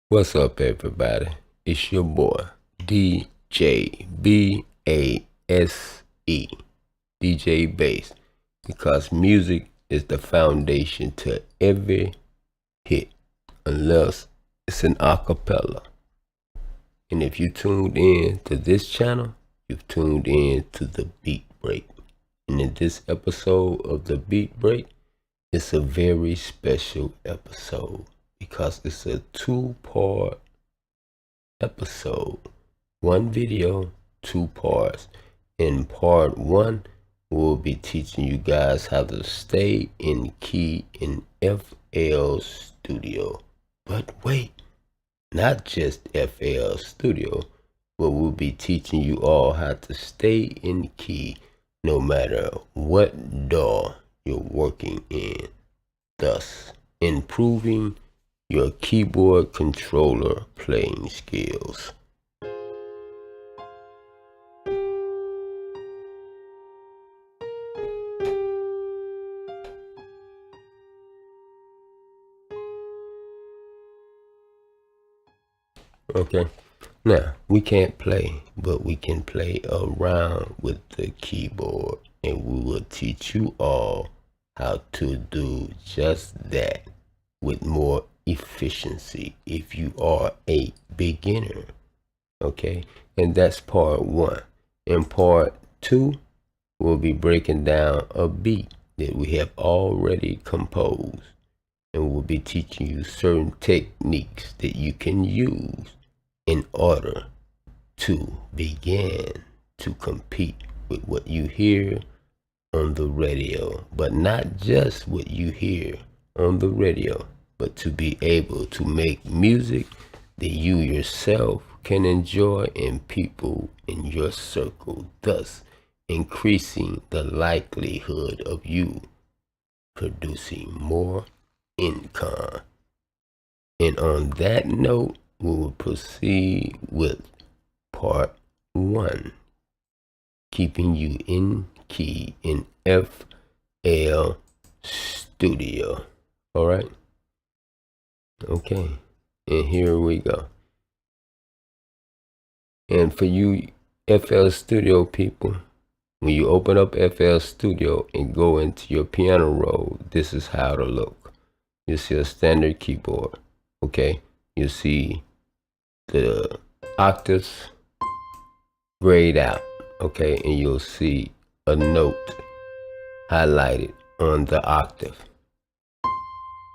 What's up, everybody? It's your boy, DJ Bass, DJ Bass, because music is the foundation to every hit, unless it's an acapella. And if you tuned in to this channel, you've tuned in to the Beat Break. And in this episode of the Beat Break, it's a very special episode because it's a two-part episode. One video, two parts. In part one, we'll be teaching you guys how to stay in key in FL Studio. But wait, not just FL Studio, but we'll be teaching you all how to stay in key no matter what DAW you're working in, thus improving your keyboard controller playing skills. Okay, now we can't play, but we can play around with the keyboard, and we will teach you all how to do just that with more efficiency if you are a beginner. Okay, and that's part one. In part two, we'll be breaking down a beat that we have already composed, and we'll be teaching you certain techniques that you can use in order to begin to compete with what you hear on the radio, but not just what you hear on the radio, but to be able to make music that you yourself can enjoy and people in your circle, thus increasing the likelihood of you producing more income. And on that note, we will proceed with part one, keeping you in key in FL Studio. All right. Okay. And here we go. And for you FL Studio people, when you open up FL Studio and go into your piano roll, this is how to look. You see a standard keyboard. Okay. You see the octaves grayed out. Okay. And you'll see a note highlighted on the octave.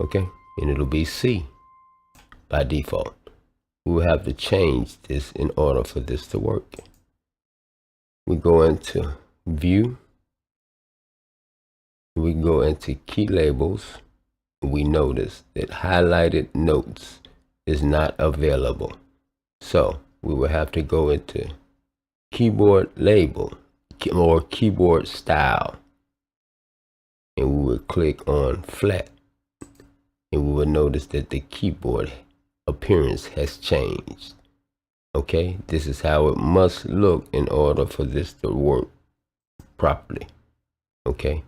Okay. And it'll be C by default. We will have to change this in order for this to work. We go into view. We go into key labels. We notice that highlighted notes is not available. So we will have to go into keyboard label or keyboard style. And we will click on flat. And we will notice that the keyboard appearance has changed. Okay, this is how it must look in order for this to work properly. Okay,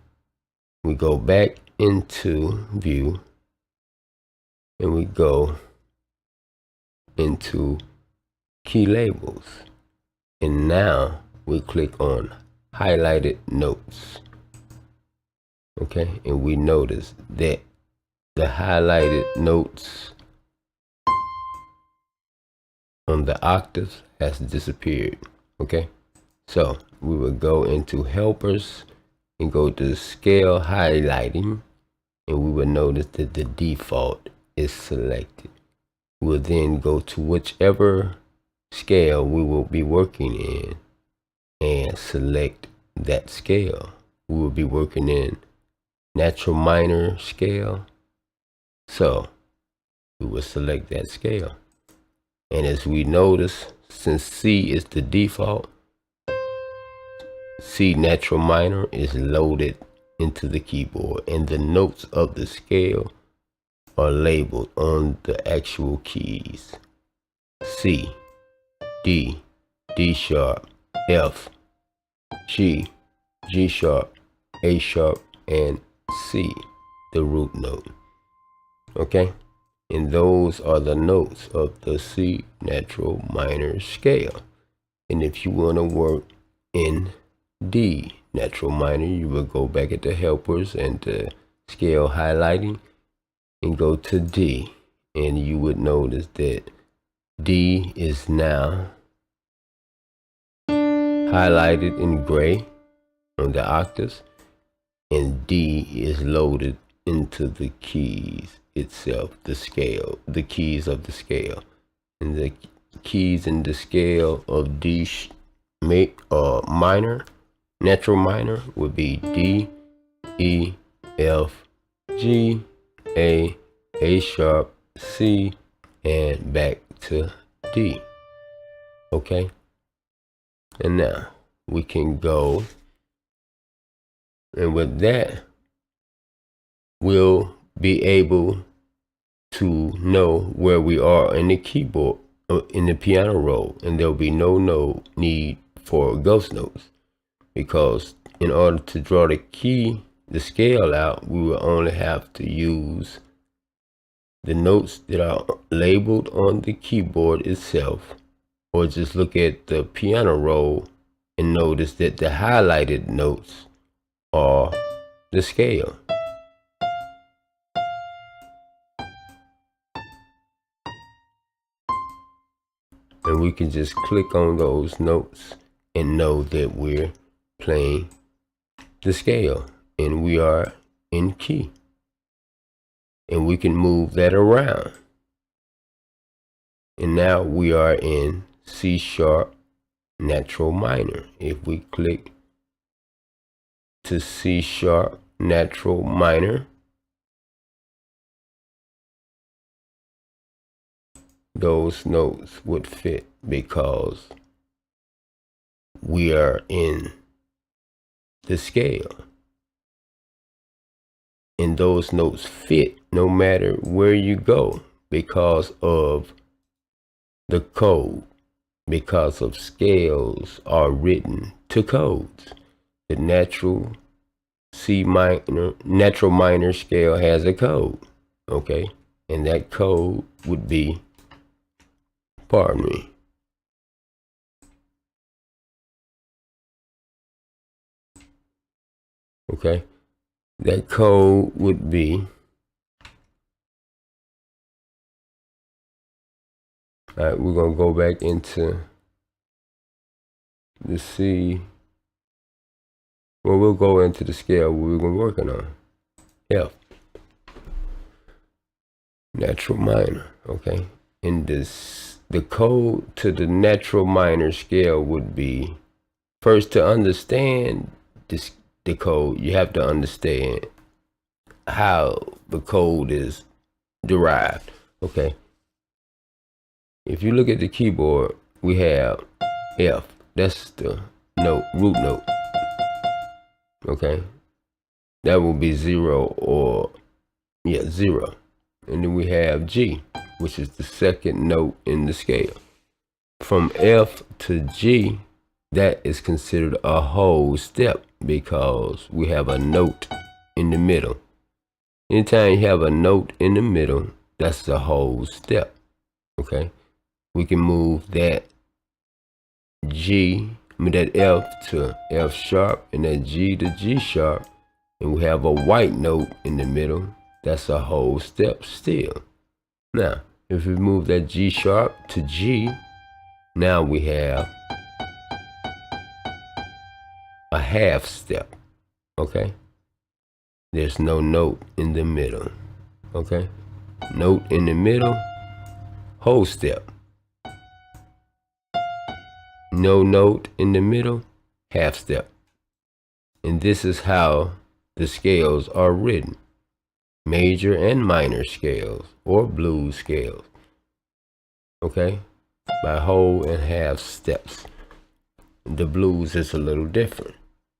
we go back into view and we go into key labels, and now we click on highlighted notes. Okay, and we notice that the highlighted notes on the octaves has disappeared. Okay, so we will go into helpers and go to scale highlighting, and we will notice that the default is selected. We'll then go to whichever scale we will be working in and select that scale. We will be working in natural minor scale, so we will select that scale. And as we notice, since C is the default, C natural minor is loaded into the keyboard, and the notes of the scale are labeled on the actual keys. C, D, D sharp, F, G, G sharp, A sharp, and C, the root note. Okay? And those are the notes of the C natural minor scale. And if you want to work in D natural minor, you will go back at the helpers and the scale highlighting and go to D. And you would notice that D is now highlighted in gray on the octaves, and D is loaded into the keys itself, the scale, the keys of the scale. And the keys in the scale of D minor, natural minor, would be D, E, F, G, A sharp, C, and back to D. Okay? And now we can go, and with that, we'll be able to know where we are in the keyboard, in the piano roll, and there'll be no need for ghost notes, because in order to draw the scale out, we will only have to use the notes that are labeled on the keyboard itself, or just look at the piano roll and notice that the highlighted notes are the scale. And we can just click on those notes and know that we're playing the scale and we are in key. And we can move that around. And now we are in C sharp natural minor. If we click to C sharp natural minor, those notes would fit because we are in the scale. And those notes fit no matter where you go because of the code, because of scales are written to codes. The natural minor scale has a code, okay? And that code would be, pardon me, okay? That code would be, all right, we're gonna go back into the C. Well, we'll go into the scale we've been working on. F, natural minor, okay? And the code to the natural minor scale would be, first, to understand the code, you have to understand how the code is derived, okay? If you look at the keyboard, we have F, that's the note, root note, okay? That will be 0 or, yeah, 0. And then we have G, which is the second note in the scale. From F to G, that is considered a whole step because we have a note in the middle. Anytime you have a note in the middle, that's the whole step, okay? We can move that that F to F sharp and that G to G sharp, and we have a white note in the middle. That's a whole step still. Now, if we move that G sharp to G, now we have a half step, okay? There's no note in the middle, okay? Note in the middle, whole step. No note in the middle, half step. And this is how the scales are written. Major and minor scales, or blues scales, okay? By whole and half steps. The blues is a little different,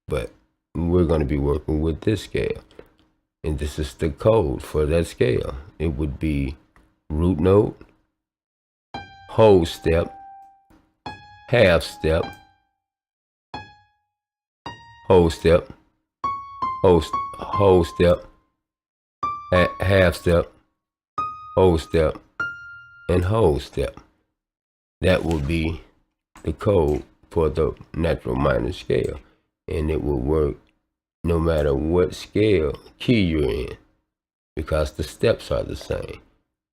but we're going to be working with this scale. And this is the code for that scale. It would be root note, whole step, half step, whole step, whole step, half step, whole step, and whole step. That will be the code for the natural minor scale, and it will work no matter what scale key you're in, because the steps are the same.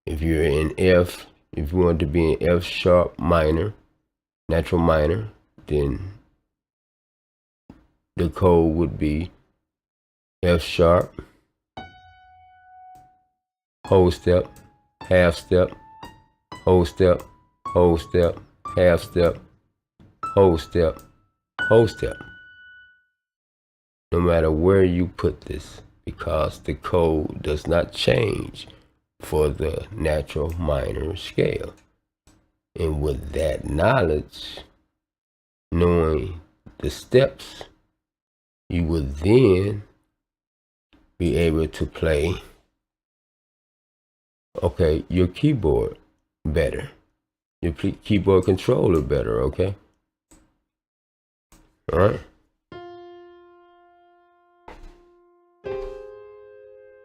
If you're in F, if you want to be in F sharp minor, natural minor, then the code would be F sharp, whole step, half step, whole step, whole step, half step, whole step, whole step. No matter where you put this, because the code does not change for the natural minor scale. And with that knowledge, knowing the steps, you would then be able to play, okay, your keyboard better, your keyboard controller better, okay? All right?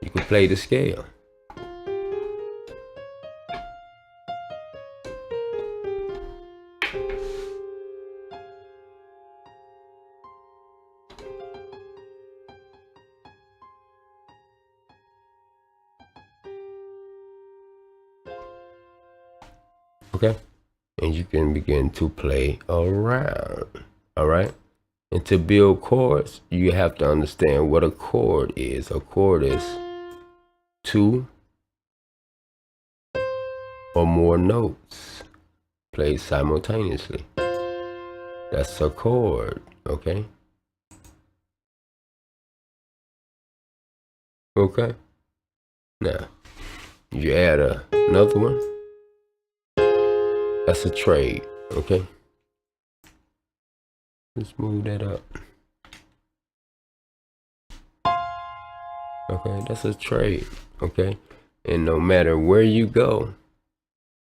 You can play the scale. Okay? And you can begin to play around. All right? And to build chords, you have to understand what a chord is. A chord is two or more notes played simultaneously. That's a chord, okay? Okay? Now, you add another one. That's a trade, okay? Let's move that up. Okay, that's a trade, okay? And no matter where you go,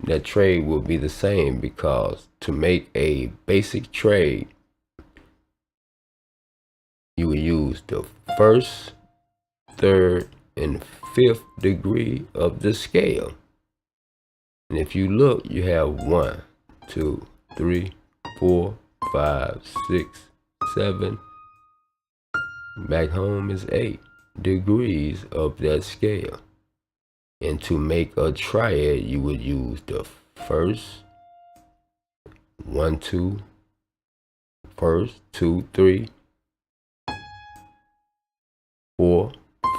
that trade will be the same, because to make a basic trade, you will use the first, third, and fifth degree of the scale. And if you look, you have 1, 2, 3, 4, 5, 6, 7. Back home is 8 degrees of that scale. And to make a triad, you would use the first, 1, 2, first, 2, 3, 4,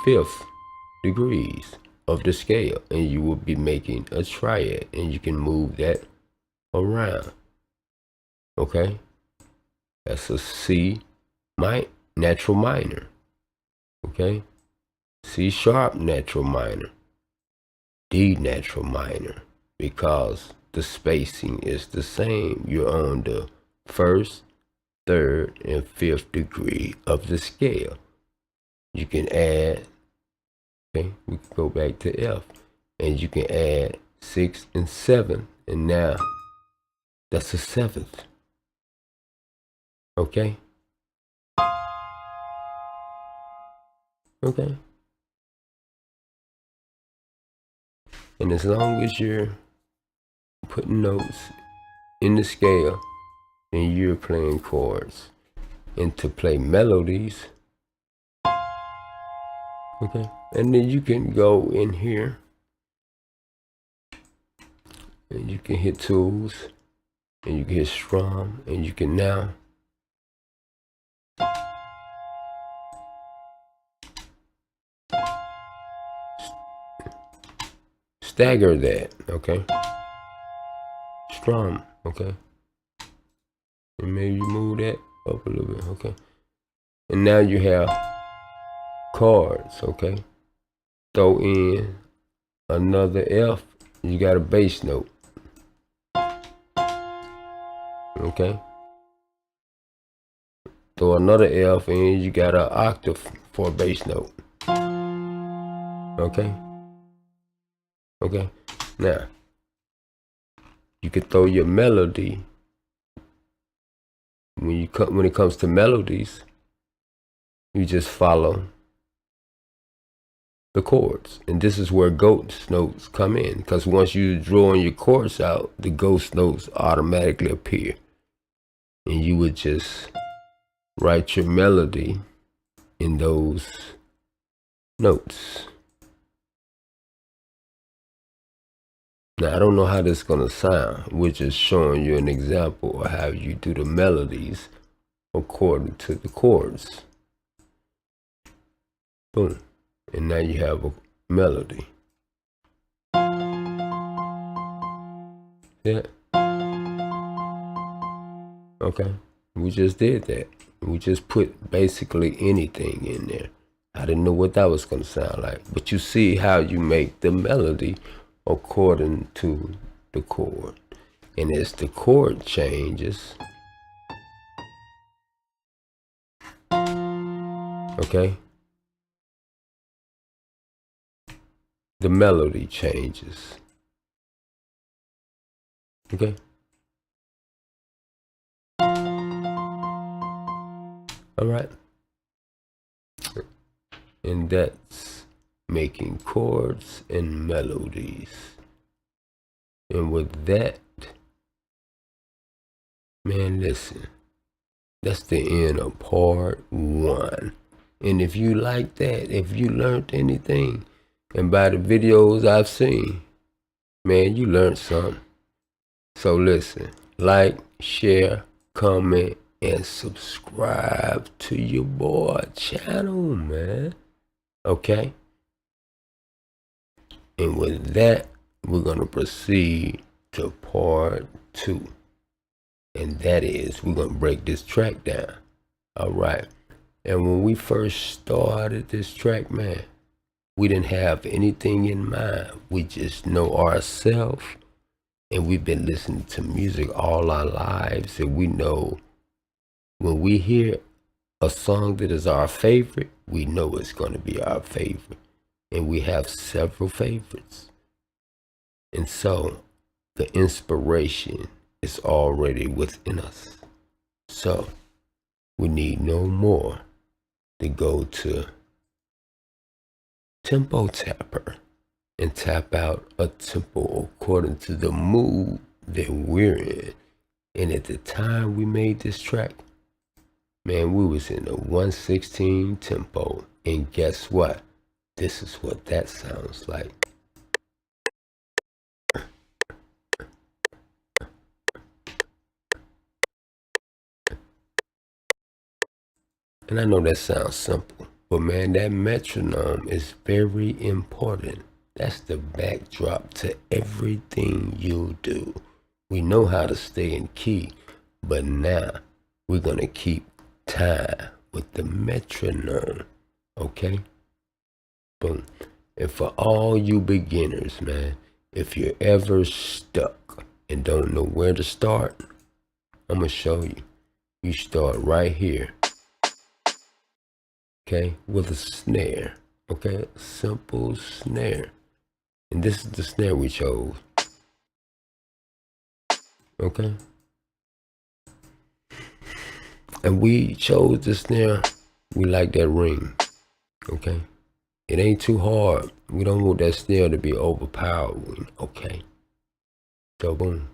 5th degrees of the scale, and you will be making a triad, and you can move that around. Okay, that's a C natural minor. Okay, C sharp natural minor, D natural minor, because the spacing is the same. You're on the first, third, and fifth degree of the scale. You can add, okay, we can go back to F, and you can add 6 and 7, and now that's a 7th. Okay? Okay. And as long as you're putting notes in the scale and you're playing chords, and to play melodies, okay, and then you can go in here and you can hit tools and you can hit strum, and you can now stagger that, okay? Strum, okay? And maybe you move that up a little bit, okay? And now you have chords, okay? Throw in another F, you got a bass note, okay? Throw another F in, you got an octave for a bass note, okay? Okay, now you can throw your melody. When it comes to melodies, you just follow the chords. And this is where ghost notes come in, because once you drawing your chords out, the ghost notes automatically appear. And you would just write your melody in those notes. Now, I don't know how this is going to sound. We're just showing you an example of how you do the melodies according to the chords. Boom. And now you have a melody. Yeah. Okay. We just did that. We just put basically anything in there. I didn't know what that was going to sound like. But you see how you make the melody according to the chord. And as the chord changes, okay, the melody changes. Okay. All right. And that's making chords and melodies. And with that, man, listen, that's the end of part 1. And if you like that, if you learned anything, and by the videos I've seen, man, you learned something. So listen, like, share, comment, and subscribe to your boy channel, man. Okay? And with that, we're going to proceed to part 2. And that is, we're going to break this track down. All right. And when we first started this track, man, we didn't have anything in mind. We just know ourselves. And we've been listening to music all our lives. And we know when we hear a song that is our favorite, we know it's going to be our favorite. And we have several favorites. And so the inspiration is already within us. So we need no more to go to Tempo Tapper and tap out a tempo according to the mood that we're in. And at the time we made this track, man, we was in a 116 tempo. And guess what? This is what that sounds like. And I know that sounds simple, but man, that metronome is very important. That's the backdrop to everything you do. We know how to stay in key, but now we're going to keep time with the metronome, okay? Boom. And for all you beginners, man, if you're ever stuck and don't know where to start, I'm going to show you. You start right here. Okay, with a snare, okay, a simple snare. And this is the snare we chose, okay? And we chose the snare, we like that ring, okay? It ain't too hard. We don't want that snare to be overpowering, okay? So boom.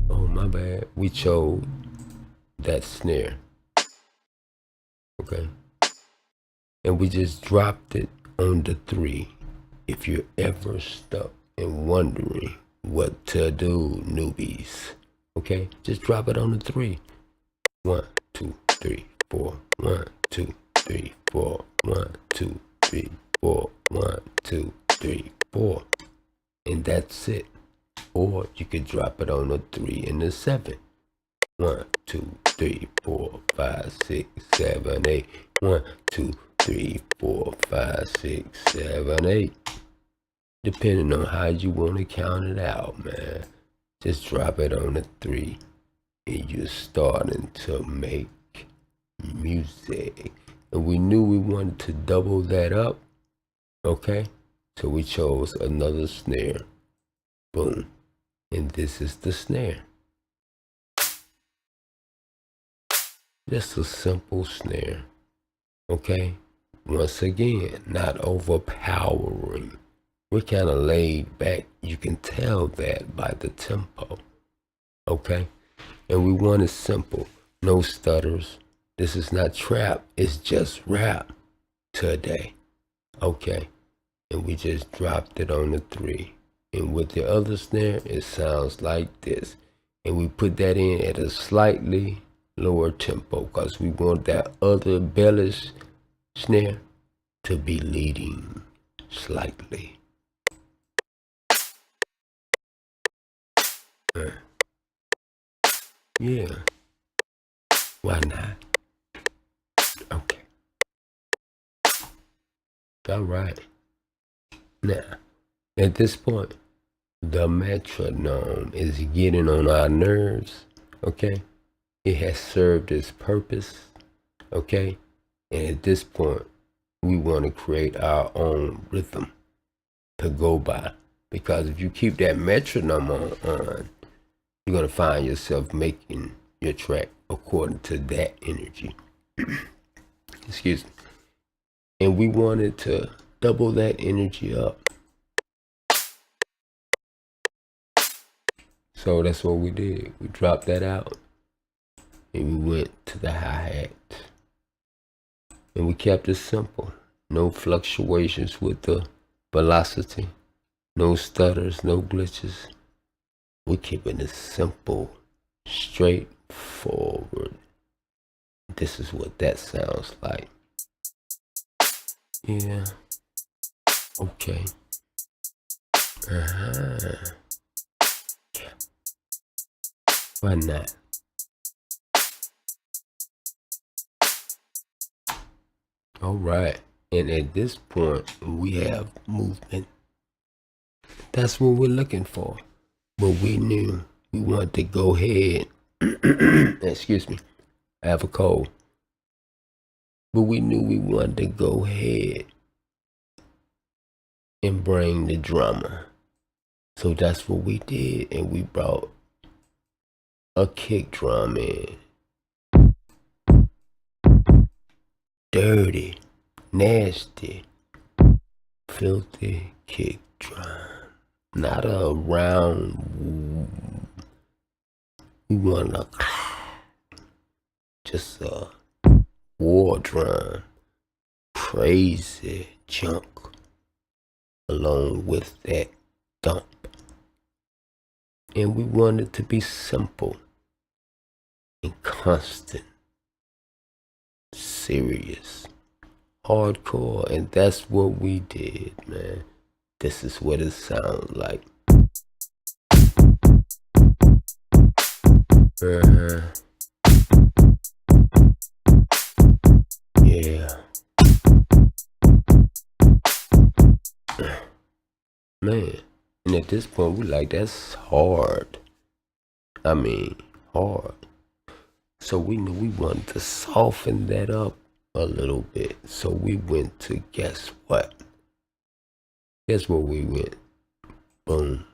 Oh, my bad. We chose that snare, okay? And we just dropped it on the 3. If you're ever stuck and wondering what to do, newbies, okay, just drop it on the 3. 1, 2, 3, 4. 1, 2, 3, 4. 1, 2, 3, 4. 1, 2, 3, 4. And that's it. Or you could drop it on the 3 and the 7. 1, 2, 3, 4, 5, 6, 7, 8. 1, 2, 3, 4, 5, 6, 7, 8. Depending on how you want to count it out, man. Just drop it on the 3 and you're starting to make music. And we knew we wanted to double that up, okay? So we chose another snare. Boom. And this is the snare. Just a simple snare, okay? once again, not overpowering. We're kind of laid back. You can tell that by the tempo. Okay? And we want it simple. No stutters. This is not trap. It's just rap today. Okay? And we just dropped it on the 3. And with the other snare, it sounds like this. And we put that in at a slightly lower tempo because we want that other bellish snare to be leading slightly. Yeah. Why not? Okay. All right. Now, at this point, the metronome is getting on our nerves, okay? It has served its purpose, okay? And at this point, we want to create our own rhythm to go by. Because if you keep that metronome on, you're going to find yourself making your track according to that energy. Excuse me. And we wanted to double that energy up. So that's what we did. We dropped that out and we went to the hi-hat. And we kept it simple. No fluctuations with the velocity. No stutters, no glitches. We're keeping it simple, straightforward. This is what that sounds like. Yeah. Okay. Why not? All right. And at this point, we have movement. That's what we're looking for. But we knew we wanted to go ahead. Excuse me. I have a cold. But we knew we wanted to go ahead and bring the drummer. So that's what we did. And we brought a kick drum in. Dirty, nasty, filthy kick drum. Not a round. We want a just a war drum. Crazy junk. Along with that thump. And we want it to be simple and constant. Serious. Hardcore. And that's what we did, man. This is what it sounds like. Yeah. Man. And at this point, we like, that's hard. I mean, hard. So we knew we wanted to soften that up a little bit. So we went to, guess what? Guess where we went? Boom.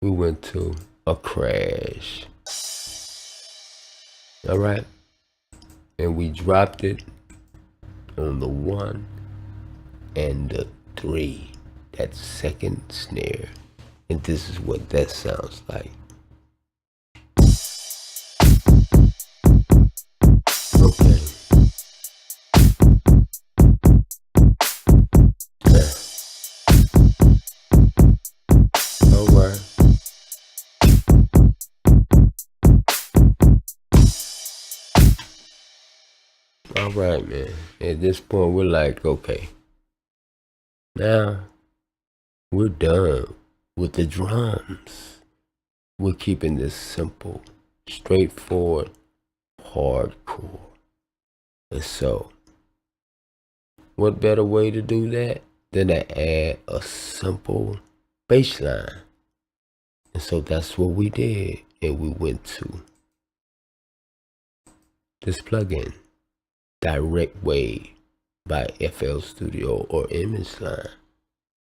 We went to a crash. All right. And we dropped it on the 1 and the 3. That second snare. And this is what that sounds like. Okay. All right. All right, man. At this point, we're like, okay. Now, we're done with the drums. We're keeping this simple, straightforward, hardcore. And so, what better way to do that than to add a simple bass line? And so that's what we did. And we went to this plugin, Direct Wave by FL Studio or Image Line.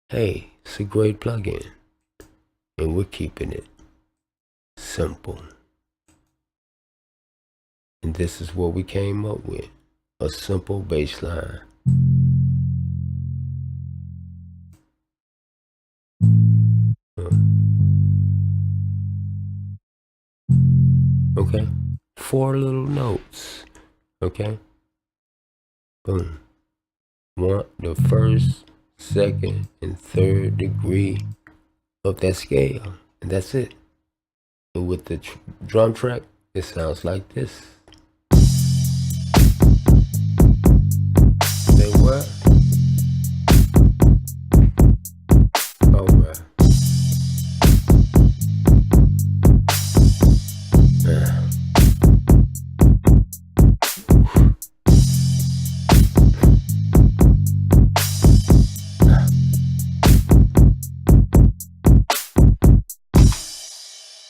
Hey, it's a great plugin. And we're keeping it simple. And this is what we came up with. a simple bass line. Okay, 4 little notes. Okay, boom. The first, second, and third degree of that scale, and that's it. And with the drum track, it sounds like this. Say what? All right.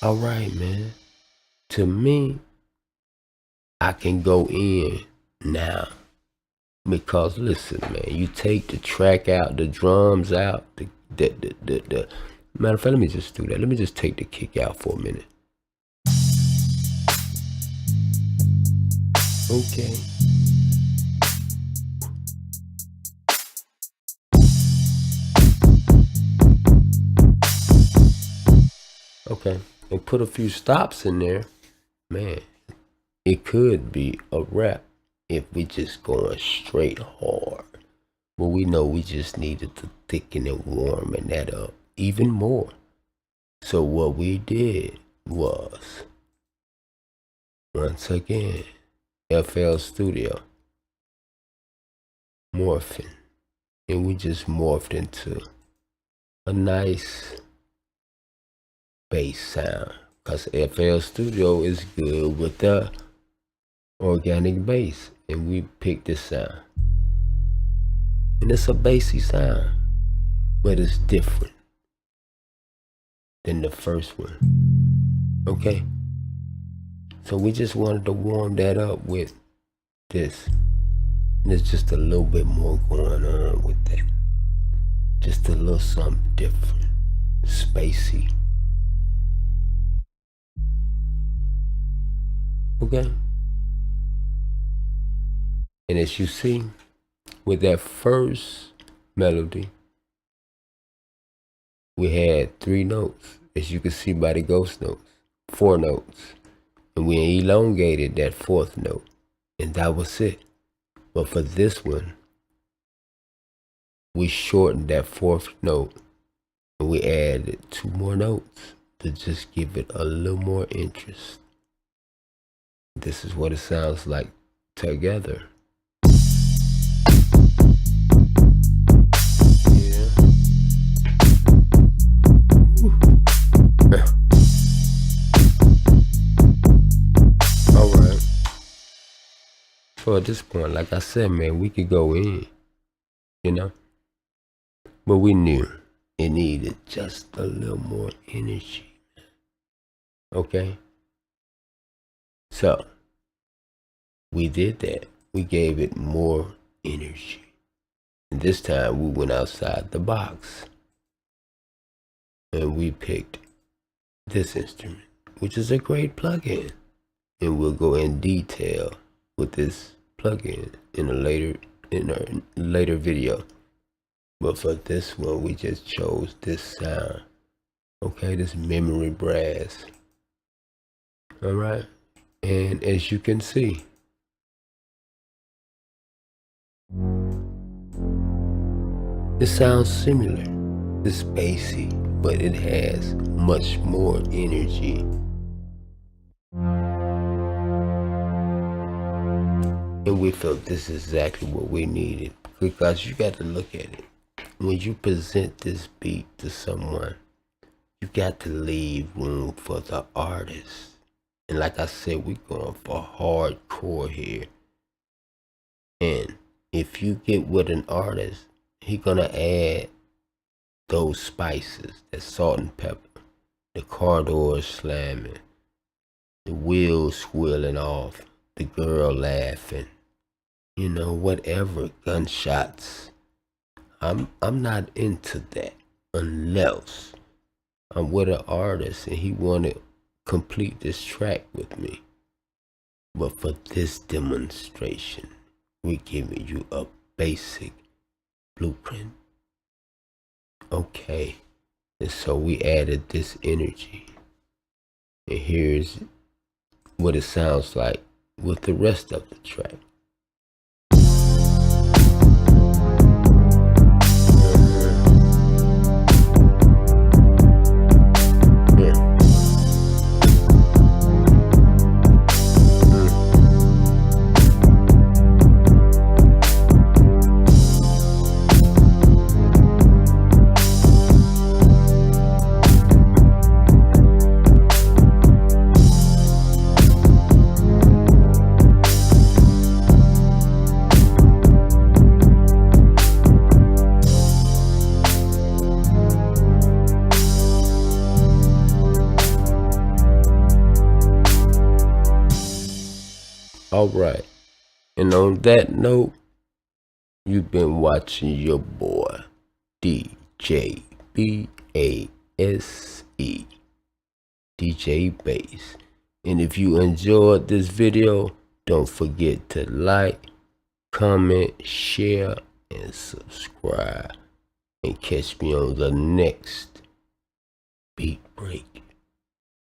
All right, man. To me, I can go in now because listen, man. You take the track out, the drums out, the matter of fact, let me just do that. Let me just take the kick out for a minute. Okay. Okay, and put a few stops in there, man. It could be a wrap if we just going straight hard. But we know we just needed to thicken and warming that up even more. So what we did was, once again, FL Studio, morphing. And we just morphed into a nice bass sound. Because FL Studio is good with the organic bass. And we picked this sound. And it's a bassy sound, but it's different than the first one. Okay? So we just wanted to warm that up with this. And there's just a little bit more going on with that. Just a little something different. Spacey. Okay? And as you see, with that first melody, we had 3 notes, as you can see by the ghost notes, 4 notes. And we elongated that 4th note, and that was it. But for this one, we shortened that 4th note, and we added 2 more notes to just give it a little more interest. This is what it sounds like together. Alright. So at this point, like I said, man, we could go in, you know? But we knew it needed just a little more energy. Okay? So, we did that. We gave it more energy. And this time we went outside the box. And we picked this instrument, which is a great plugin. And we'll go in detail with this plugin in a later video. But for this one, we just chose this sound. Okay, this memory brass. Alright? And as you can see, it sounds similar. It's bassy, but it has much more energy. And we felt this is exactly what we needed. Because you got to look at it. When you present this beat to someone, you got to leave room for the artist. And like I said, we're going for hardcore here. And if you get with an artist, he gonna add those spices, that salt and pepper, the car doors slamming, the wheels squealing off, the girl laughing, you know, whatever, gunshots. I'm not into that unless I'm with an artist and he want to complete this track with me. But for this demonstration, We're giving you a basic blueprint. Okay, and so we added this energy, and here's what it sounds like with the rest of the track. Alright, and on that note, you've been watching your boy, DJ BASE, DJ Bass. And if you enjoyed this video, don't forget to like, comment, share, and subscribe. And catch me on the next Beat Break.